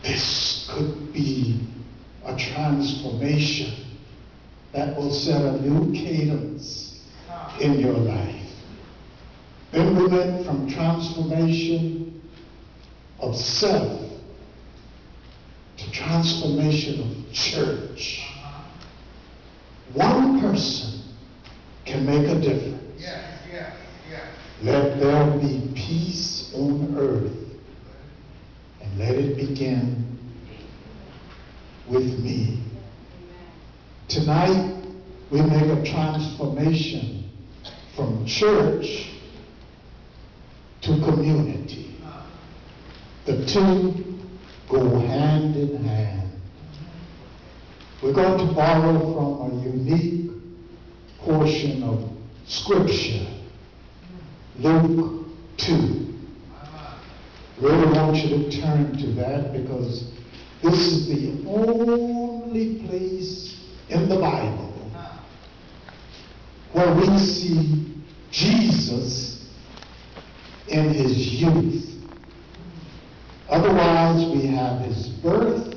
This could be a transformation that will set a new cadence in your life. Then we went from transformation of self to transformation of church. One person can make a difference. Let there be peace on earth, and let it begin with me. Tonight, we make a transformation from church to community. The two go hand in hand. We're going to borrow from a unique portion of Scripture, Luke 2. Really want you to turn to that, because this is the only place in the Bible where we see Jesus in his youth. Otherwise, we have his birth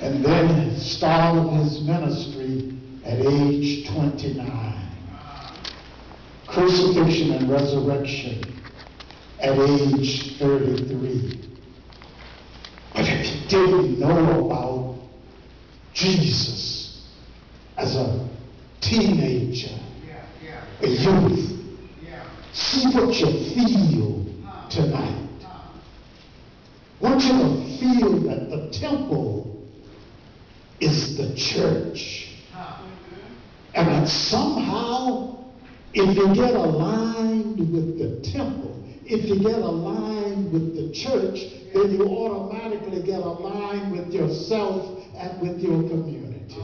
and then his start of his ministry at age 29. Crucifixion and resurrection at age 33. But if you didn't know about Jesus as a teenager, a youth, see what you feel tonight. I want you to feel that the temple is the church. And that somehow, if you get aligned with the temple, if you get aligned with the church, then you automatically get aligned with yourself and with your community.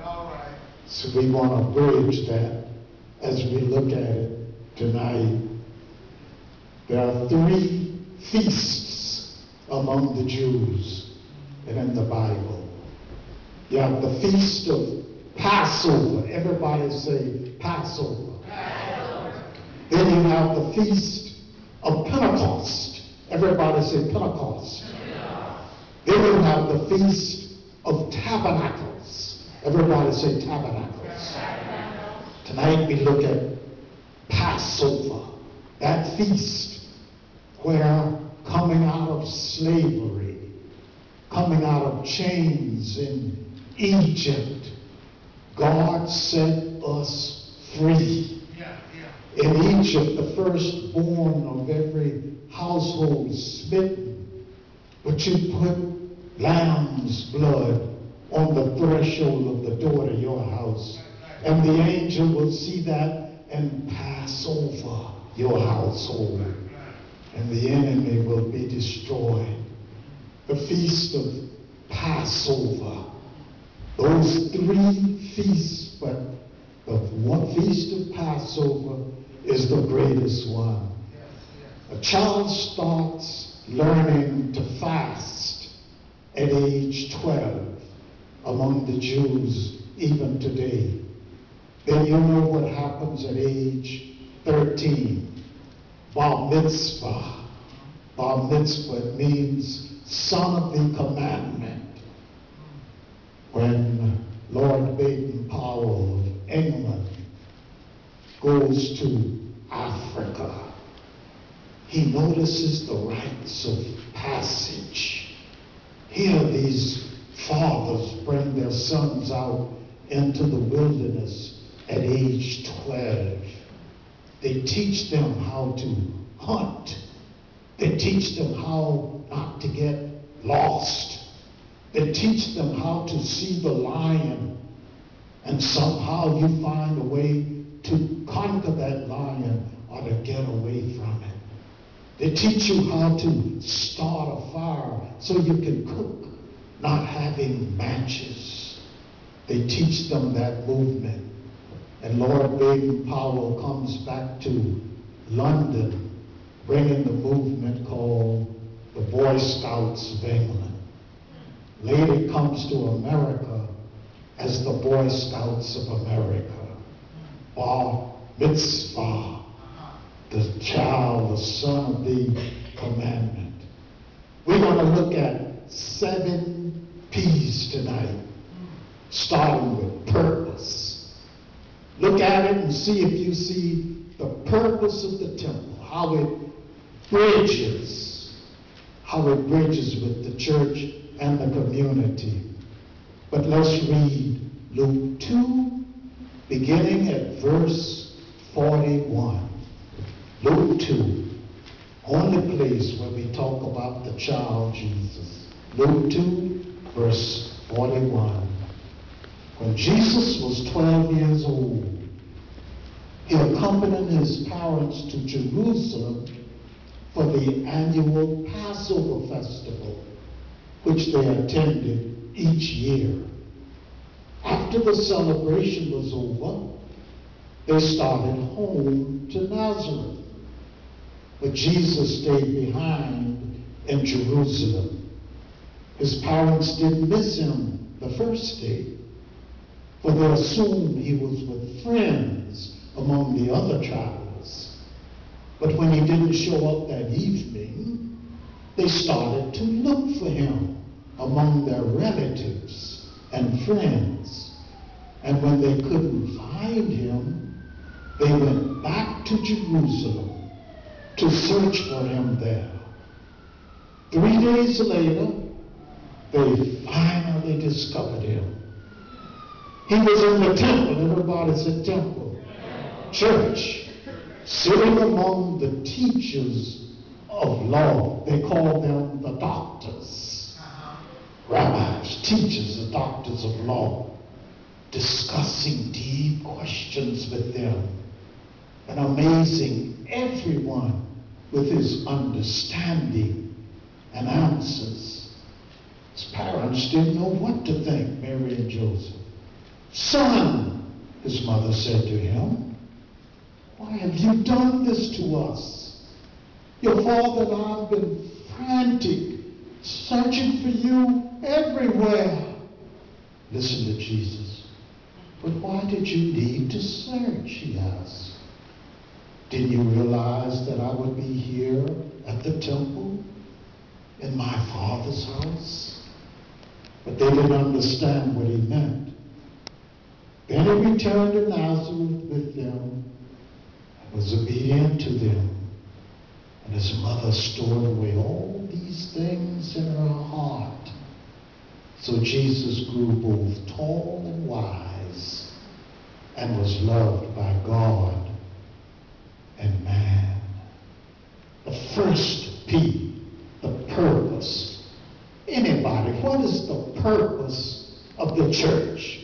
All right. So we want to bridge that as we look at it tonight. There are 3 feasts among the Jews and in the Bible. You have the feast of Passover. Everybody say Passover. Then you have the feast of Pentecost. Everybody say Pentecost. Then you have the feast of Tabernacles. Everybody say Tabernacles. Tonight we look at Passover, that feast where coming out of slavery, coming out of chains in Egypt, God set us free. In Egypt, the firstborn of every household smitten, but you put lamb's blood on the threshold of the door to your house, and the angel will see that and pass over your household, and the enemy will be destroyed. The feast of Passover, those 3 feasts, but the one feast of Passover is the greatest one. A child starts learning to fast at age 12 among the Jews even today. Then you know what happens at age 13. Bar mitzvah. Bar mitzvah means son of the commandment. When Lord Baden-Powell of England goes to Africa, he notices the rites of passage. Here these fathers bring their sons out into the wilderness at age 12. They teach them how to hunt. They teach them how not to get lost. They teach them how to see the lion, and somehow you find a way to conquer that lion or to get away from it. They teach you how to start a fire so you can cook, not having matches. They teach them that movement. And Lord Baden-Powell comes back to London, bringing the movement called the Boy Scouts of England. Later comes to America as the Boy Scouts of America. Bar mitzvah, the child, the son of the commandment. We're going to look at 7 P's tonight, starting with purpose. Look at it and see if you see the purpose of the temple, how it bridges with the church and the community. But let's read Luke 2, beginning at verse 41. Luke 2, only place where we talk about the child Jesus. Luke 2, verse 41. When Jesus was 12 years old, he accompanied his parents to Jerusalem for the annual Passover festival, which they attended each year. After the celebration was over, they started home to Nazareth. But Jesus stayed behind in Jerusalem. His parents didn't miss him the first day, for they assumed he was with friends among the other travelers. But when he didn't show up that evening, they started to look for him among their relatives and friends. And when they couldn't find him, they went back to Jerusalem to search for him there. 3 days later, they finally discovered him. He was in the temple. Everybody said temple. Church. Sitting among the teachers of law. They call them the doctors. Rabbis, teachers, the doctors of law. Discussing deep questions with them. And amazing everyone with his understanding and answers. His parents didn't know what to think, Mary and Joseph. Son, his mother said to him, why have you done this to us? Your father and I have been frantic, searching for you everywhere. Listen to Jesus. But why did you need to search, he asked. Didn't you realize that I would be here at the temple in my Father's house? But they didn't understand what he meant. Then he returned to Nazareth with them and was obedient to them. And his mother stored away all these things in her heart. So Jesus grew both tall and wise and was loved by God and man. The first P, the purpose. Anybody, what is the purpose of the church?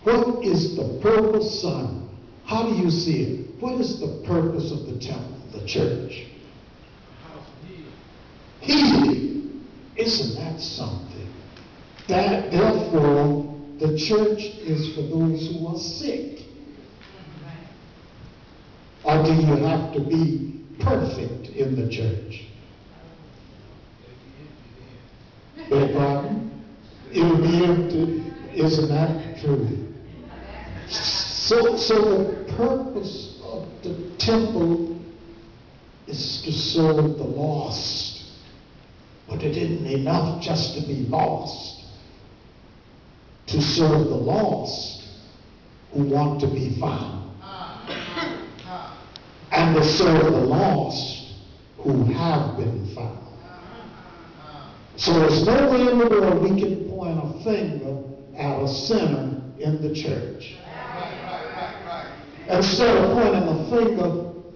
What is the purpose, son? How do you see it? What is the purpose of the temple, the church? Healing. Isn't that something? That, therefore, the church is for those who are sick. Or do you have to be perfect in the church? Beg pardon? It will be empty. Isn't that true? So the purpose of the temple is to serve the lost. But it isn't enough just to be lost. To serve the lost who want to be found. And to serve the lost who have been found. So there's no way in the world we can point a finger at a sinner in the church. Instead of pointing a finger,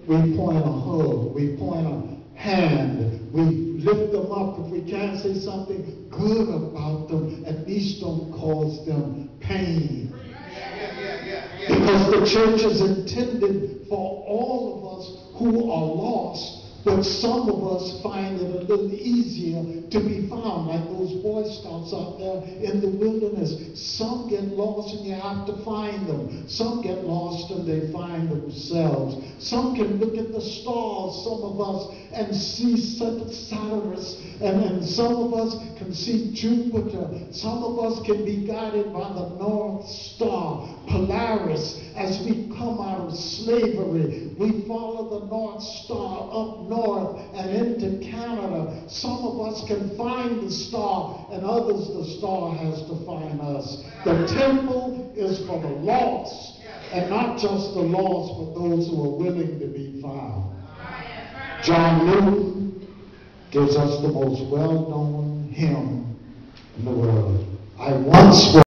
we point a hug, we point a hand, we lift them up. If we can't say something good about them, at least don't cause them pain. Because the church is intended for all of us who are lost, but some of us find it a little easier to be found, like those Boy Scouts out there in the wilderness. Some get lost and you have to find them. Some get lost and they find themselves. Some can look at the stars, some of us, and see Saturnus, and some of us can see Jupiter. Some of us can be guided by the North Star, Polaris. As we come out of slavery, we follow the North Star up north and into Canada. Some of us us can find the star, and others the star has to find us. The temple is for the lost, and not just the lost, but those who are willing to be found. John Luke gives us the most well-known hymn in the world. I once was